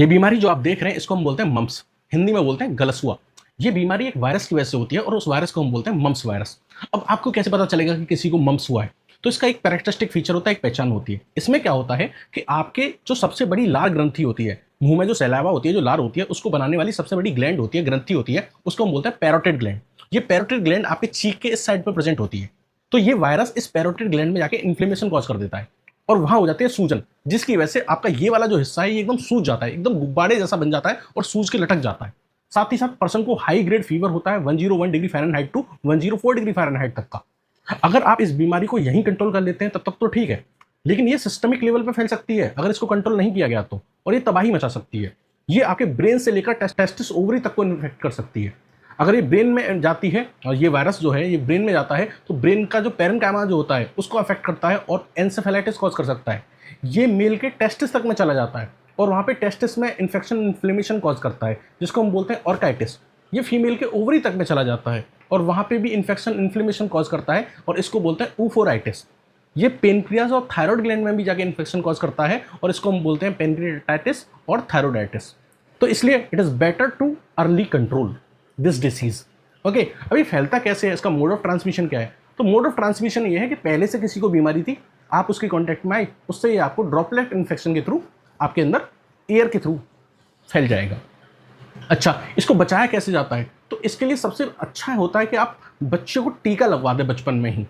ये बीमारी जो आप देख रहे हैं इसको हम बोलते हैं मम्प्स, हिंदी में बोलते हैं गलसुआ। ये बीमारी एक वायरस की वजह से होती है और उस वायरस को हम बोलते हैं मम्प्स वायरस। अब आपको कैसे पता चलेगा कि किसी को मम्प्स हुआ है? तो इसका एक कैरेक्टरिस्टिक फीचर होता है, एक पहचान होती है। इसमें क्या होता है कि आपके जो सबसे बड़ी लार ग्रंथि होती है, मुंह में जो सैलावा होती है, जो लार होती है, उसको बनाने वाली सबसे बड़ी ग्लैंड होती है, ग्रंथि होती है, उसको हम बोलते हैं पैरोटिड ग्लैंड। ये पैरोटिड ग्लैंड आपके चीक के इस साइड पर प्रेजेंट होती है। तो ये वायरस इस पैरोटिड ग्लैंड में जाके इन्फ्लेमेशन कॉज कर देता है और वहां हो जाती है सूजन, जिसकी वजह से आपका ये वाला जो हिस्सा है ये एकदम सूज जाता है, एकदम गुब्बारे जैसा बन जाता है और सूज के लटक जाता है। साथ ही साथ पर्सन को हाई ग्रेड फीवर होता है 101 degree Fahrenheit to 104 degree Fahrenheit तक का। अगर आप इस बीमारी को यहीं कंट्रोल कर लेते हैं तब तक तो ठीक है, लेकिन ये सिस्टमिक लेवल पे फैल सकती है अगर इसको कंट्रोल नहीं किया गया तो, और ये तबाही मचा सकती है। ये आपके ब्रेन से लेकर टेस्टिस ओवरी तक को इन्फेक्ट कर सकती है। अगर ये ब्रेन में जाती है और ये वायरस जो है ये ब्रेन में जाता है तो ब्रेन का जो पैरेन्काइमा जो होता है उसको अफेक्ट करता है और एंसेफेलाइटिस कॉज कर सकता है। ये मेल के टेस्टिस तक में चला जाता है और वहाँ पे टेस्टिस में इन्फेक्शन इन्फ्लेमेशन कॉज करता है, जिसको हम बोलते हैं ऑर्काइटिस। ये फीमेल के ओवरी तक में चला जाता है और वहाँ पे भी इन्फेक्शन इन्फ्लेमेशन कॉज करता है और इसको बोलते हैं ऊफोराइटिस। ये पेनक्रियाज और थायराइड ग्लैंड में भी जाके इन्फेक्शन कॉज करता है और इसको हम बोलते हैं पेनक्रियाटाइटिस और थायराइडाइटिस। तो इसलिए it is better too early control this disease. Okay, अभी फैलता कैसे है, इसका मोड ऑफ ट्रांसमिशन क्या है? तो मोड ऑफ ट्रांसमिशन ये है कि पहले से किसी को बीमारी थी, आप उसके कॉन्टैक्ट में आए, उससे ये आपको ड्रॉपलेट इन्फेक्शन के थ्रू आपके अंदर एयर के थ्रू फैल जाएगा। अच्छा, इसको बचाया कैसे जाता है? तो इसके लिए सबसे अच्छा होता है कि आप बच्चे को टीका लगवा दें, बचपन में ही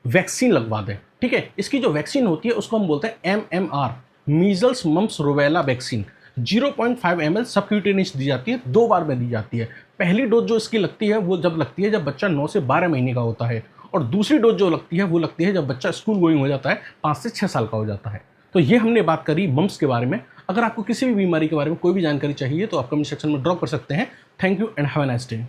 वैक्सीन लगवा दें। ठीक है, इसकी जो वैक्सीन होती है उसको हम बोलते हैं MMR, measles mumps rubella vaccine. 0.5 ml subcutaneous दी जाती है, 2 बार में दी जाती है। पहली डोज जो इसकी लगती है वो जब लगती है जब बच्चा 9 से 12 महीने का होता है, और दूसरी डोज जो लगती है वो लगती है जब बच्चा स्कूल गोइंग हो जाता है, 5 से 6 साल का हो जाता है। तो ये हमने बात करी मम्प्स के बारे में। अगर आपको किसी भी बीमारी के बारे में कोई भी जानकारी चाहिए तो आप कमेंट सेक्शन में ड्रॉप कर सकते हैं। Thank you and have a nice day.